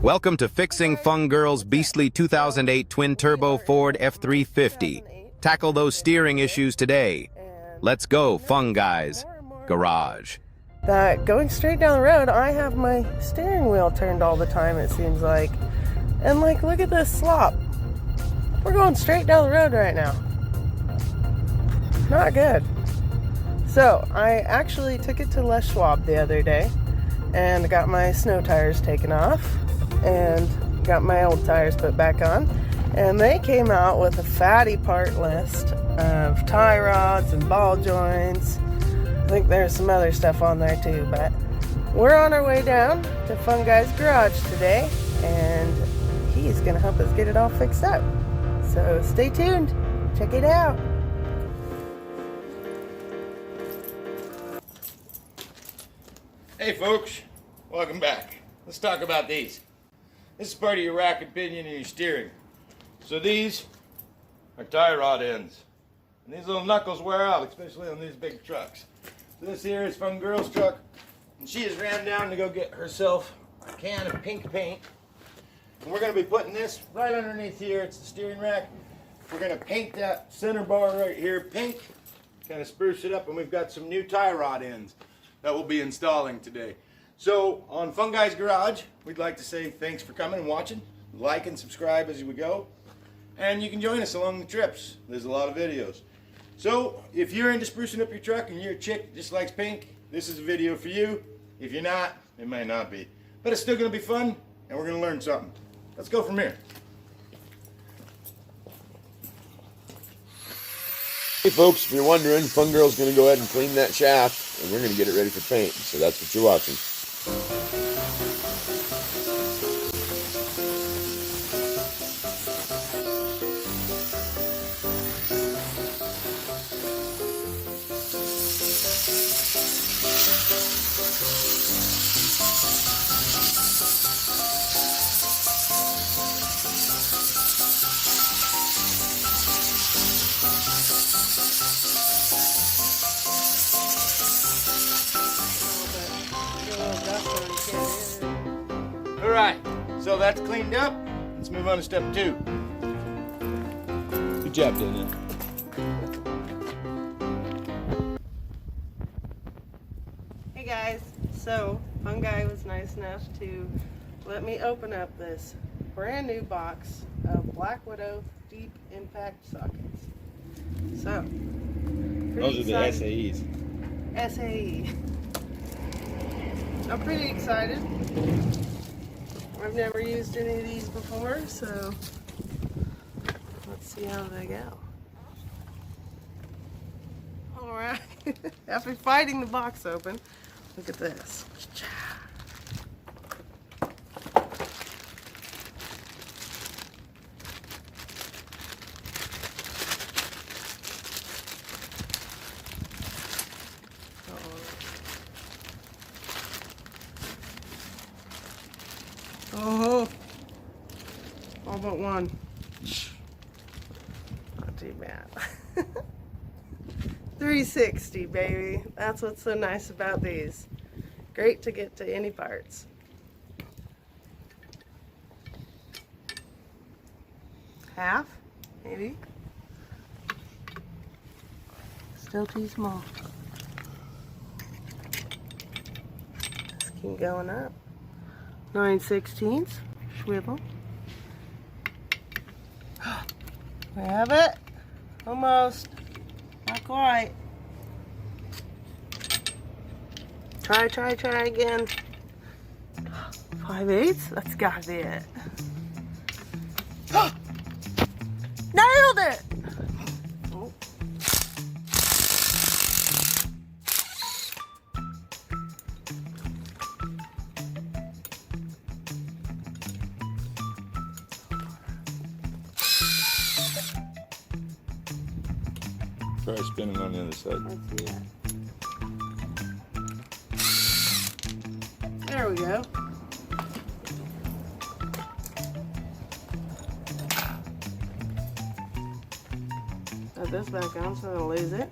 Welcome to Fixing Fung Girl's beastly 2008 twin-turbo Ford F350. Tackle those steering issues today. Let's go, Fung Guys. Garage. That going straight down the road, I have my steering wheel turned all the time, it seems like. And like, look at this slop. We're going straight down the road right now. Not good. So, I actually took it to Les Schwab the other day and got my snow tires taken off and got my old tires put back on. And they came out with a fatty part list of tie rods and ball joints. I think there's some other stuff on there too, but we're on our way down to Fun Guy's garage today, and he's gonna help us get it all fixed up. So stay tuned, check it out. Hey folks, welcome back. Let's talk about these. This is part of your rack and pinion and your steering. So these are tie rod ends. And these little knuckles wear out, especially on these big trucks. So this here is Fun Girl's truck, and she has ran down to go get herself a can of pink paint. And we're going to be putting this right underneath here. It's the steering rack. We're going to paint that center bar right here pink, kind of spruce it up, and we've got some new tie rod ends that we'll be installing today. So on Fun Guy's Garage, we'd like to say thanks for coming and watching. Like and subscribe as we go. And you can join us along the trips. There's a lot of videos. So if you're into sprucing up your truck and you're a chick that just likes pink, this is a video for you. If you're not, it might not be. But it's still going to be fun, and we're going to learn something. Let's go from here. Hey folks, if you're wondering, Fun Girl's going to go ahead and clean that shaft, and we're going to get it ready for paint. So that's what you're watching. Alright, so that's cleaned up. Let's move on to step 2. Good job, Daniel. Hey guys, so Fun Guy was nice enough to let me open up this brand new box of Black Widow deep impact sockets. So, Those are the excited. SAEs. SAE. I'm pretty excited. I've never used any of these before, so let's see how they go. Alright, after fighting the box open, look at this. Oh, all but one. Not too bad. 360, baby. That's what's so nice about these. Great to get to any parts. Half, maybe. Still too small. Just keep going up. 9/16 swivel. We have it. Almost. Not quite. Try again. 5/8. That's gotta be it. Nailed it! Oh. Try spinning on the other side. Let's see that. There we go. Put this back on so I don't lose it.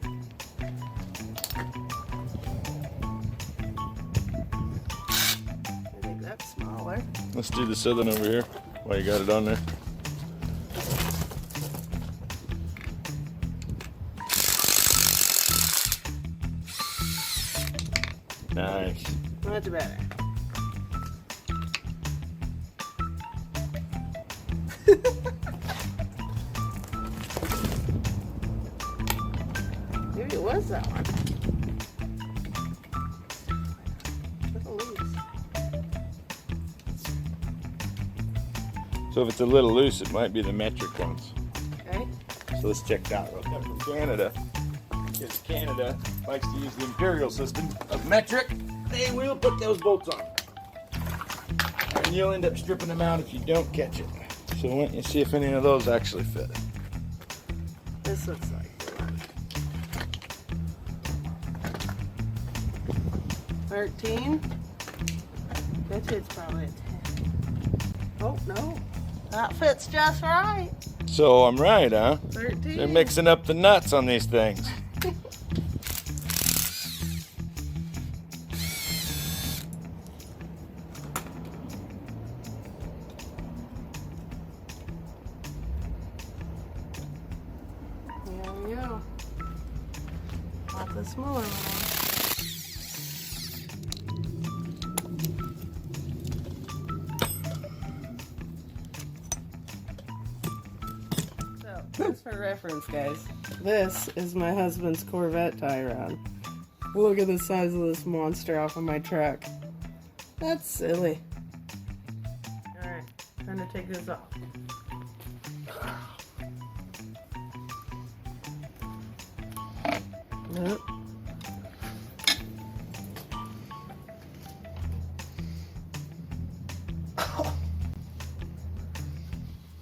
I think that's smaller. Let's do this other one over here while you got it on there. Nice. Much better. Maybe it was that one. Little loose. So if it's a little loose, it might be the metric ones. Okay. So let's check that real quick from Canada. Because Canada likes to use the imperial system of metric. They will put those bolts on. And you'll end up stripping them out if you don't catch it. So why don't you see if any of those actually fit. This looks like the one. 13. Bet you it's probably a 10. Oh, no. That fits just right. So I'm right, huh? 13. They're mixing up the nuts on these things. There we go. Not the smaller one. So, just for reference, guys, this is my husband's Corvette tie rod. Look at the size of this monster off of my truck. That's silly. Alright, time to take this off. Nope.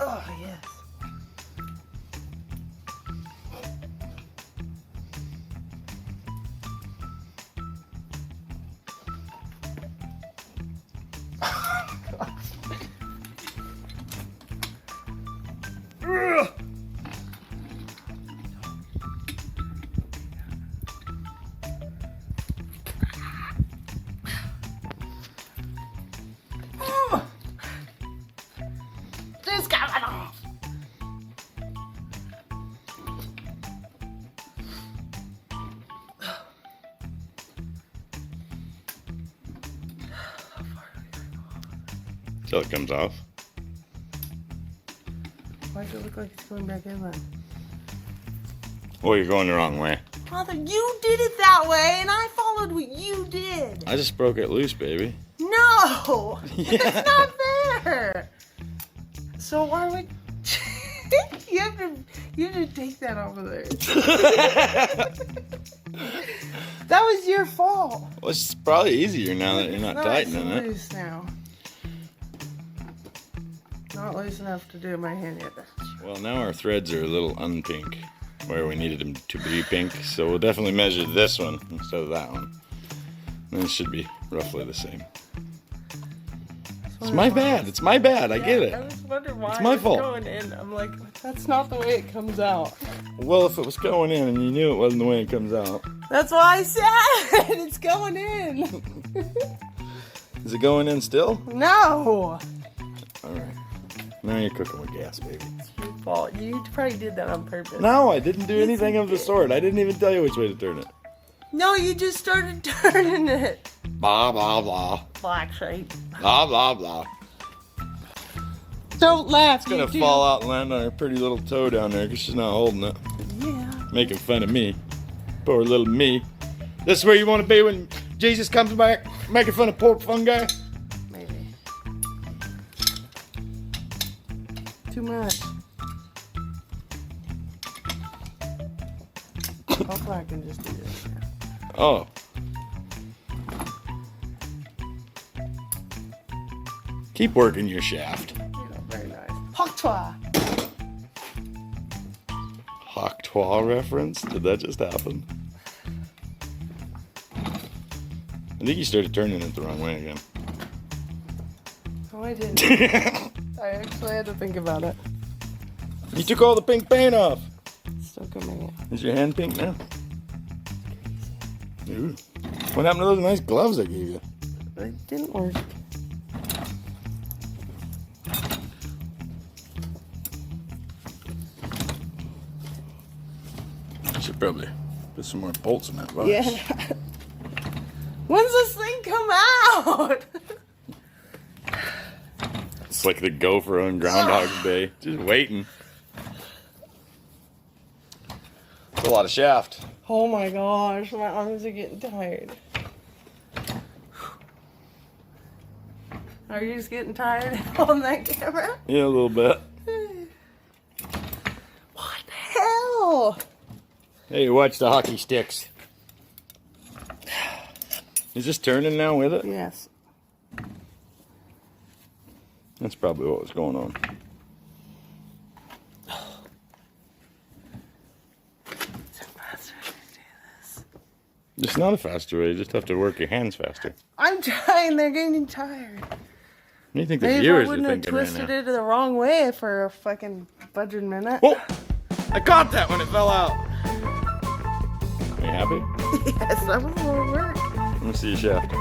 Oh, yes. Just coming off. Till it comes off. Why does it look like it's going back in then? Oh, you're going the wrong way. Father, you did it that way, and I followed what you did. I just broke it loose, baby. No! Yeah. That's not fair! So why would... you have to take that off of there. That was your fault. Well, it's probably easier now that you're not No, tightening it's it. loose now. Not loose enough to do my hand yet. Well, now our threads are a little unpink, where we needed them to be pink. So we'll definitely measure this one instead of that one. And it should be roughly the same. It's my bad. It's my bad. I get I it. was wondering why It's my it was fault. going in. I'm like, that's not the way it comes out. Well, if it was going in and you knew it wasn't the way it comes out. That's why I said it's going in. Is it going in still? No. All right. Now you're cooking with gas, baby. It's your fault. You probably did that on purpose. No, I didn't do Yes, anything you of the did. sort. I didn't even tell you which way to turn it. No, you just started turning it. Blah, blah, blah. Black shape. Blah, blah, blah. Don't laugh. It's gonna fall out and land on her pretty little toe down there because she's not holding it. Yeah. Making fun of me. Poor little me. This is where you want to be when Jesus comes back? Making fun of poor fungi? Maybe. Too much. Hopefully I can just do this now. Oh. Keep working your shaft. Very nice. Hawk-twa. Hawk-twa reference? Did that just happen? I think you started turning it the wrong way again. Oh, I didn't. I actually had to think about it. You took all the pink paint off. It's still coming in. Is your hand pink now? Ooh. What happened to those nice gloves I gave you? It didn't work. Should probably put some more bolts in that box. Yeah. When's this thing come out? It's like the gopher on Groundhog's Day. Just waiting. It's a lot of shaft. Oh my gosh, my arms are getting tired. Are you just getting tired holding that camera? Yeah, a little bit. What the hell? Hey, watch the hockey sticks. Is this turning now with it? Yes. That's probably what was going on. It's not a faster way. You just have to work your hands faster. I'm trying. They're getting tired. What do you think the Maybe viewers I are wouldn't have thinking right twisted now? it the wrong way for a fucking budget minute. Oh! I caught that when it fell out. Are you happy? Yes, that was a little work. Let me see your shaft.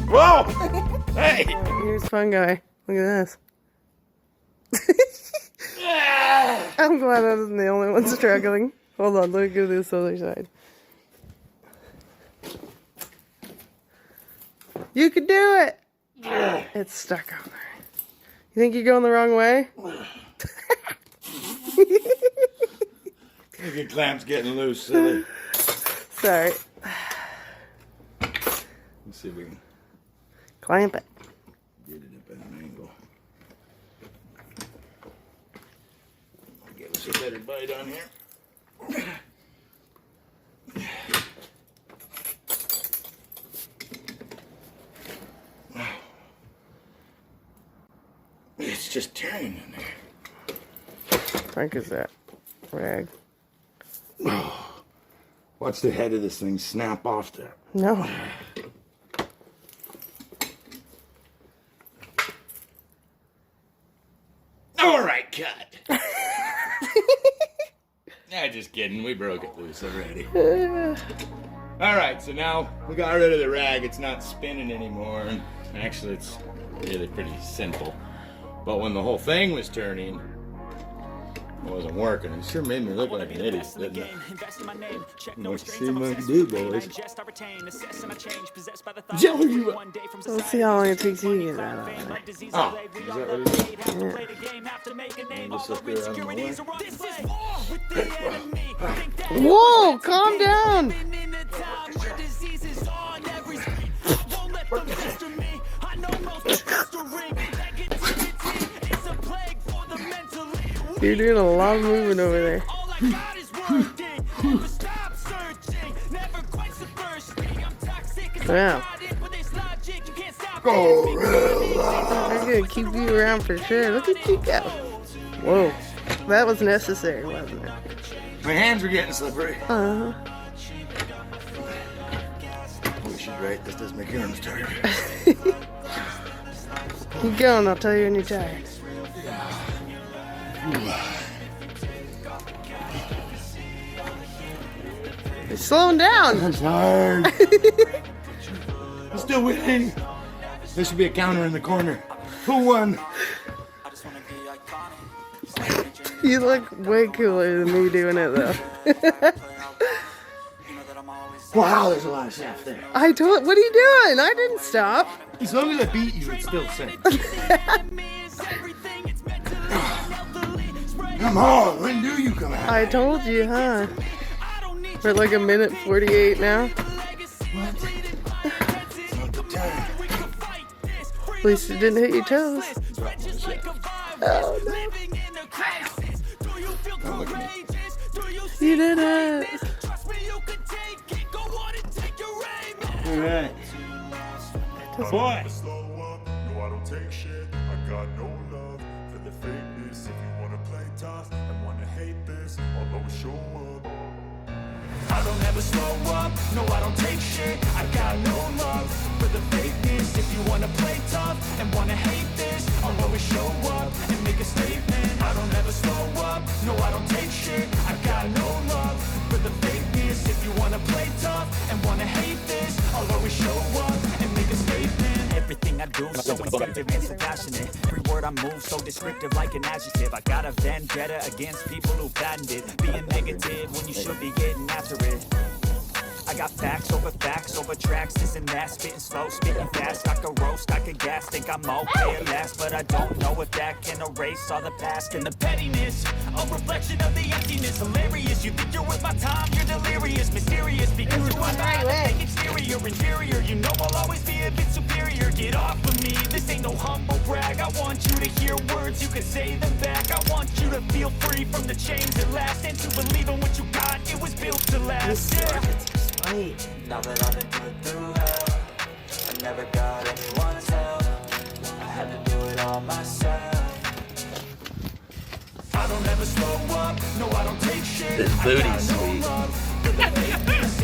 Whoa! Hey! Here's Fun Guy. Look at this. I'm glad I wasn't the only one struggling. Hold on, let me go to this other side. You could do it! It's stuck over. You think you're going the wrong way? Your clamp's getting loose, silly. Sorry. Let's see if we can Clamp it. get it up at an angle. Give us a better bite on here. It's just turning in there. Frank is that rag? Watch the head of this thing snap off there. No. All right, cut. Nah, just kidding. We broke it loose already. All right, so now we got rid of the rag. It's not spinning anymore. And actually, it's really pretty simple. But when the whole thing was turning, it wasn't working. It sure made me look like an idiot, didn't it? Let's see what I can do, boys. Let's see how long it takes you to get out of it. Oh, is that what it is? Yeah. Whoa, calm down. You're doing a lot of moving over there. Wow. They're gonna keep you around for sure. Look at you go. Whoa. That was necessary, wasn't it? My hands were getting slippery. Uh-huh. We should write this does make your arms tired. Keep going, I'll tell you when you're tired. You're slowing down. I'm tired. I'm still winning. There should be a counter in the corner. Who won? You look way cooler than me doing it, though. Wow, there's a lot of shaft there. What are you doing? I didn't stop. As long as I beat you, it's still the same. Come on, when do you come out? I told you, huh? We're like a minute 48 now. At least it didn't hit your toes. Oh, no. You did it. Alright. Boy. Slow up, no, I don't take shit. I got no love for the fakeness. If you wanna play tough and wanna hate this, I'll always show up. I don't ever slow up, no, I don't take shit. I got no love for the fakeness. If you wanna play tough and wanna hate this, I'll always show up and make a statement. I don't ever slow up, no, I don't take shit. I got no love for the fakeness. If you wanna play tough and wanna hate this, I'll always show up and make a statement. Everything I do, so instinctive and so passionate. Every word word, I move so descriptive like an adjective. I got a vendetta against people who patented being negative when you should be getting after it. I got facts over tracks, this and that, spitting slow, spitting fast. I could roast, I could gas, think I'm okay at last, but I don't know if that can erase all the past and the pettiness. A reflection of the emptiness, hilarious. You think you're worth my time, you're delirious, mysterious, because you are not a fake exterior, inferior. You know I'll always be a bit superior. Get off of me, this ain't no humble brag. I want you to hear words, you can say them back. I want you to feel free from the chains that last, and to believe in what you got, it was built to last. Yeah. Now that I've been put through hell, I never got anyone's help. I had to do it all myself. I don't ever slow up, no I don't take shit. This booty's sweet.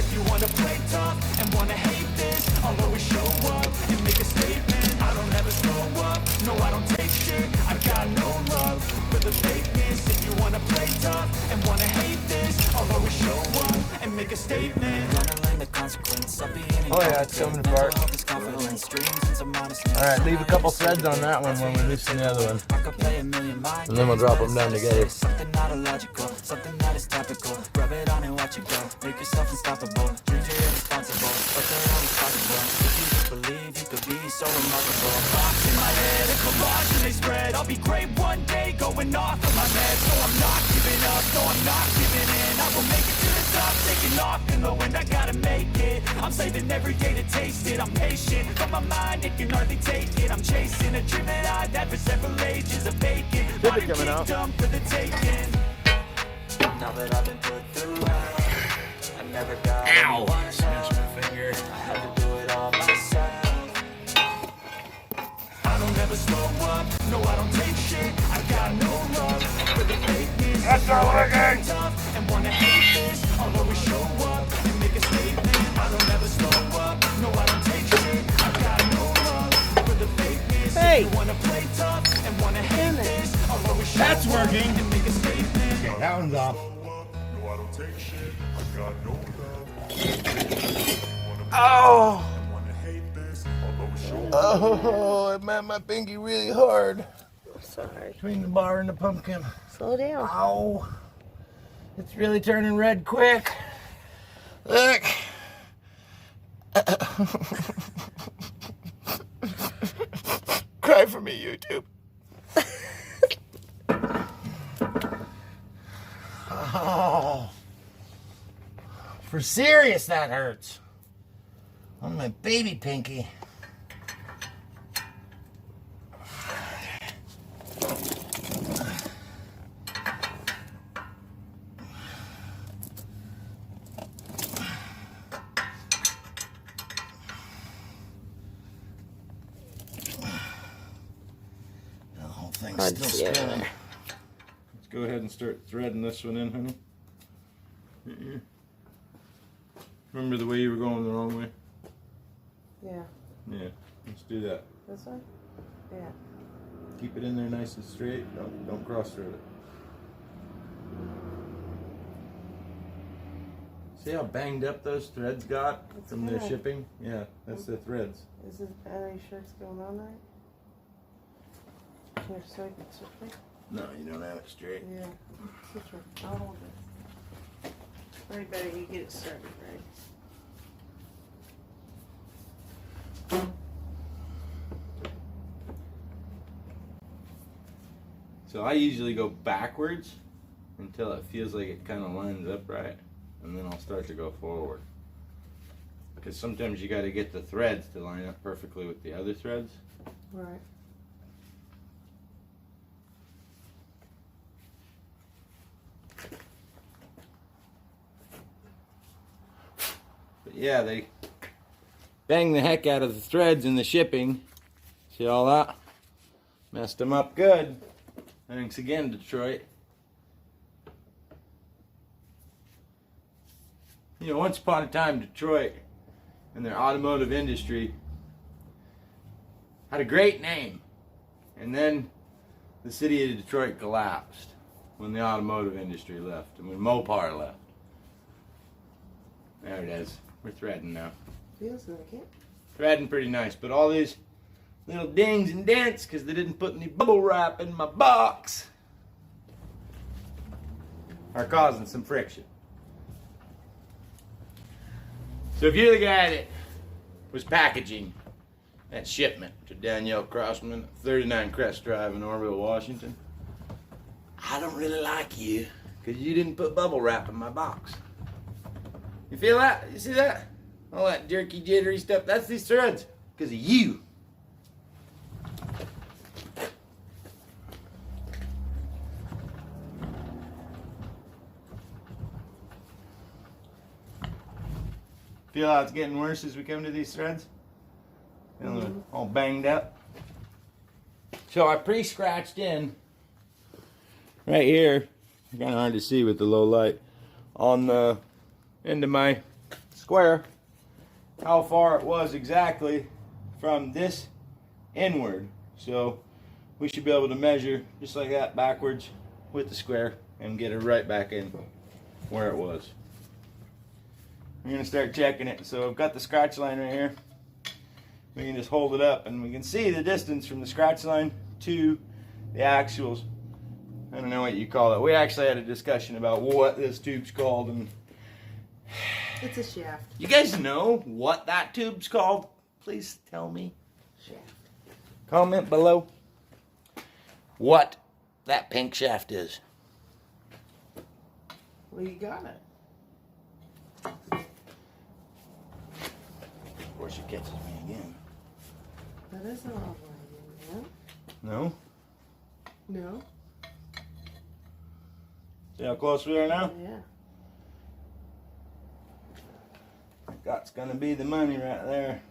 If you wanna play tough and wanna hate this, I'll always show up and make a statement. I don't ever slow up, no I don't take shit. I got no love for the fakeness. If you wanna play tough and wanna hate this, I'll always show up and make a statement. Oh yeah, it's coming apart. Alright, leave a couple threads on that one when we loosen the other one. And then we'll drop them down together. Something not illogical, something that is topical. Rub it on and watch it go. Make yourself unstoppable. Dreams are irresponsible, but they're always possible. If you just believe, you could be so remarkable. Thoughts in my head, a collage and they spread. I'll be great one day, going off of my meds. So I'm not giving up, no I'm not giving in. I will make it to the top, taking off in the wind. I gotta make it. I'm saving every day to taste it. I'm patient, but my mind, it can hardly take it. I'm chasing a dream that I've had for several ages of vacant. Modern kingdom for the taking. Now that I've been put through hell, I never got anyone's help. I had to do it all myself. I don't ever slow up, no I don't take shit. I got no love for the fakeness. That's not working. Tough and wanna hate this, I'll always show up and make a statement. I don't ever slow up, no I don't take shit. I got no love for the fakeness. Hey. If you wanna play tough and wanna hate this, I'll always show That's up working. and make a statement. Okay, that one's off. No, I don't take shit. I got no love. Oh! Wanna hate this, although show Oh, it met my pinky really hard. Sorry. Between the bar and the pumpkin. Slow down. Ow. It's really turning red quick. Look. Cry for me, YouTube. Oh. For serious, that hurts. On my baby pinky. The whole thing's still spinning. Let's go ahead and start threading this one in, honey. Remember the way you were going the wrong way? Yeah. Yeah, let's do that. This one? Yeah. Keep it in there nice and straight. Don't cross thread it. See how banged up those threads got from their shipping? Yeah, that's the threads. Are you sure it's going on right? Here, so I can switch way? No, you don't have it straight. Yeah. Switch way. I'll hold it. Right, better you get it started, right? So I usually go backwards until it feels like it kind of lines up right, and then I'll start to go forward. Because sometimes you got to get the threads to line up perfectly with the other threads. Right. But yeah, they bang the heck out of the threads in the shipping. See all that? Messed them up good. Thanks again, Detroit. You know, once upon a time, Detroit and their automotive industry had a great name. And then the city of Detroit collapsed when the automotive industry left and when Mopar left. There it is. We're threading now. Feels like it. Threading pretty nice, but all these little dings and dents because they didn't put any bubble wrap in my box are causing some friction. So if you're the guy that was packaging that shipment to Danielle Crossman, 39 Crest Drive in Orville, Washington, I don't really like you because you didn't put bubble wrap in my box. You feel that? You see that? All that jerky jittery stuff, that's these threads because of you. Feel how it's getting worse as we come to these threads? Feeling all banged up. So I pre-scratched in right here, kind of hard to see with the low light, on the end of my square, how far it was exactly from this inward. So we should be able to measure just like that backwards with the square and get it right back in where it was. We're going to start checking it. So I've got the scratch line right here. We can just hold it up and we can see the distance from the scratch line to the actuals. I don't know what you call it. We actually had a discussion about what this tube's called, and It's a shaft. you guys know what that tube's called? Please tell me. Shaft. Comment below what that pink shaft is. Well, you got it. Of course, it catches me again. That isn't all right, No? No? See how close we are now? Yeah. That's gonna be the money right there.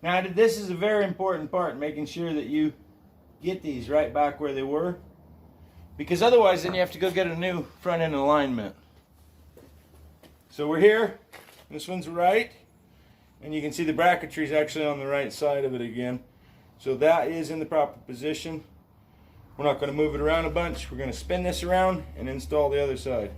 Now, this is a very important part, making sure that you get these right back where they were, because otherwise then you have to go get a new front end alignment. So we're here, this one's right, and you can see the bracketry is actually on the right side of it again. So that is in the proper position. We're not going to move it around a bunch. We're going to spin this around and install the other side.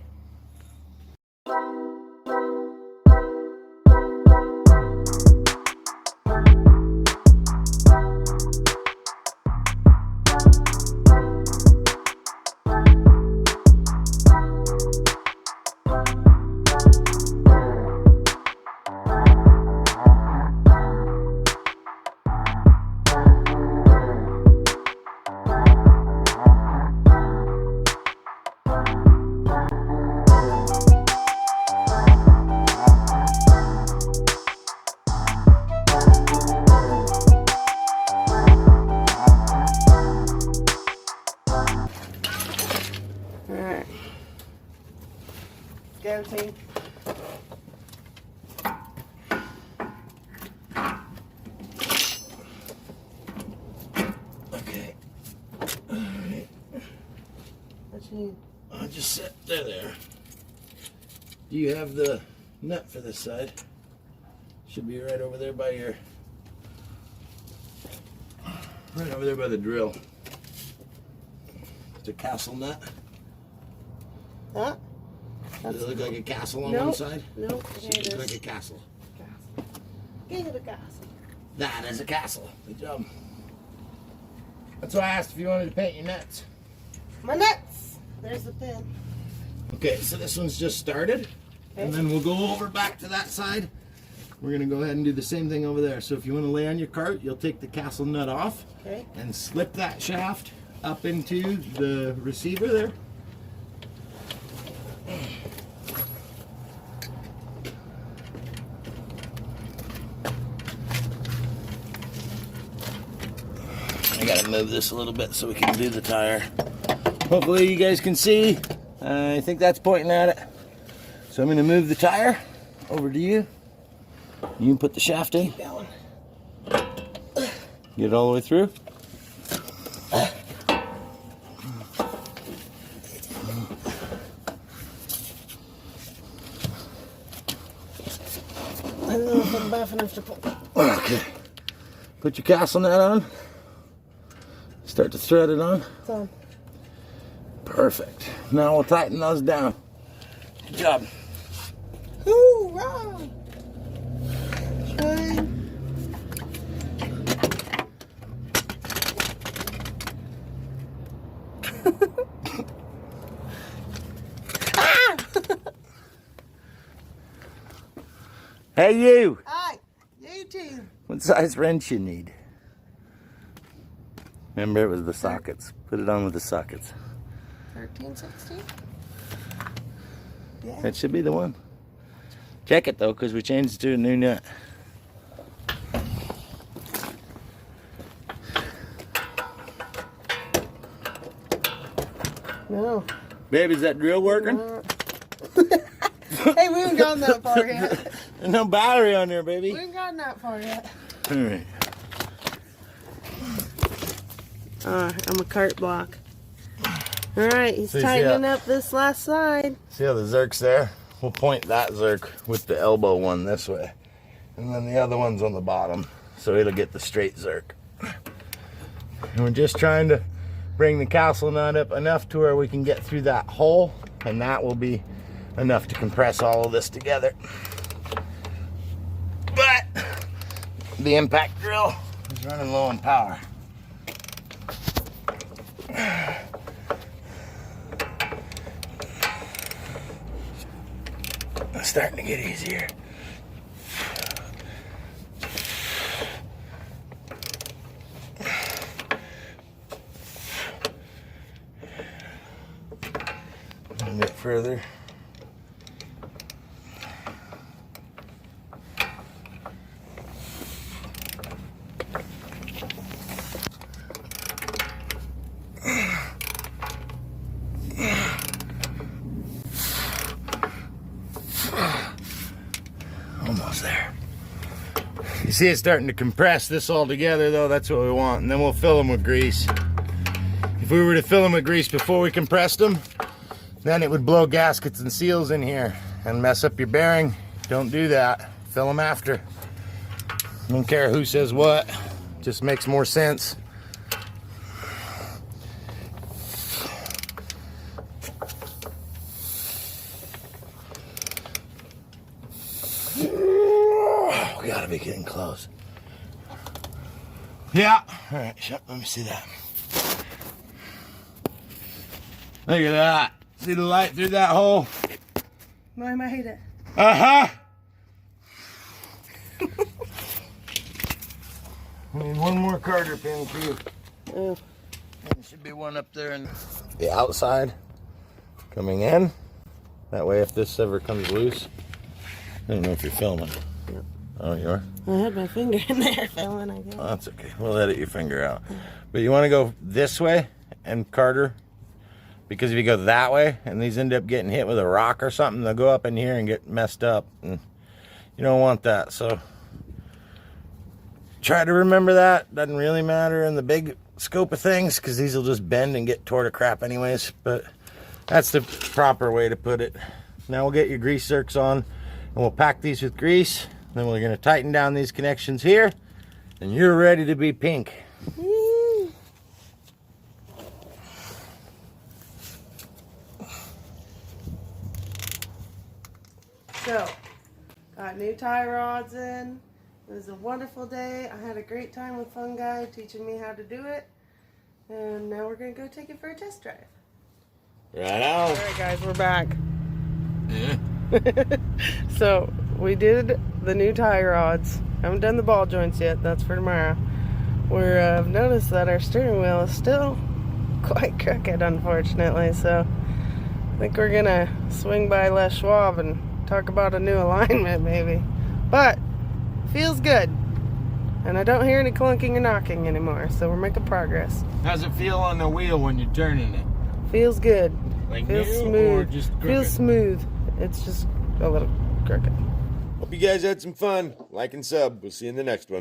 Alright. Go, team. Okay. Alright. What you need? I'll just set there. Do you have the nut for this side? Should be right over there by your... right over there by the drill. It's a castle nut. Huh? Does it look like a castle on one Nope. side? Nope. It Here it looks is. like a castle. Castle. Give it a castle. That is a castle. Good job. That's why I asked if you wanted to paint your nuts. My nuts. There's the pin. Okay, so this one's just started. And then we'll go over back to that side. We're going to go ahead and do the same thing over there. So if you want to lay on your cart, you'll take the castle nut off Okay. and slip that shaft up into the receiver there. I gotta move this a little bit so we can do the tire. Hopefully you guys can see. I think that's pointing at it. So I'm gonna move the tire over to you. You can put the shaft in. Get it all the way through. I don't know if I'm buff enough to pull. Okay. Put your castle nut on. Start to thread it on. It's on. Perfect. Now we'll tighten those down. Good job. Hoorah! Shine. Hey, you. Hi, you too. What size wrench you need? Remember, it was the sockets. Put it on with the sockets. 13, 16? Yeah. That should be the one. Check it, though, because we changed it to a new nut. No. Babe, is that drill working? Hey, we haven't gotten that far yet. There's no battery on there, baby. We haven't gotten that far yet. All right. I'm a cart block. All right, he's See, tightening up this last side. See how the zerk's there? We'll point that zerk with the elbow one this way. And then the other one's on the bottom. So it'll get the straight zerk. And we're just trying to bring the castle nut up enough to where we can get through that hole. And that will be enough to compress all of this together. But the impact drill is running low on power. It's starting to get easier. A bit further. Almost there. You see it starting to compress this all together though, that's what we want. And then we'll fill them with grease. If we were to fill them with grease before we compressed them, then it would blow gaskets and seals in here and mess up your bearing. Don't do that. Fill them after. I don't care who says what. Just makes more sense. We gotta be getting close. Yeah. All right, let me see that. Look at that. See the light through that hole? Why am I hate it? Uh-huh. I need one more Carter pin for you. Oh. There should be one up there in the outside coming in. That way if this ever comes loose, I don't know if you're filming. Yep. Oh, you are? I had my finger in there filming, I guess. Oh, that's okay. We'll edit your finger out. But you want to go this way and Carter, because if you go that way and these end up getting hit with a rock or something, they'll go up in here and get messed up. And you don't want that. So try to remember that. Doesn't really matter in the big scope of things because these will just bend and get tore to crap anyways. But that's the proper way to put it. Now we'll get your grease zerks on and we'll pack these with grease. Then we're going to tighten down these connections here and you're ready to be pink. So, got new tie rods in. It was a wonderful day. I had a great time with Fun Guy teaching me how to do it. And now we're going to go take it for a test drive. Right on. Alright guys, we're back. Yeah. So, we did the new tie rods. Haven't done the ball joints yet. That's for tomorrow. I've noticed that our steering wheel is still quite crooked, unfortunately. So, I think we're going to swing by Les Schwab and talk about a new alignment, maybe. But, feels good. And I don't hear any clunking or knocking anymore. So, we're making progress. How's it feel on the wheel when you're turning it? Feels good. Like Feels new smooth. or just crooked? Feels smooth. It's just a little crooked. Hope you guys had some fun. Like and sub. We'll see you in the next one.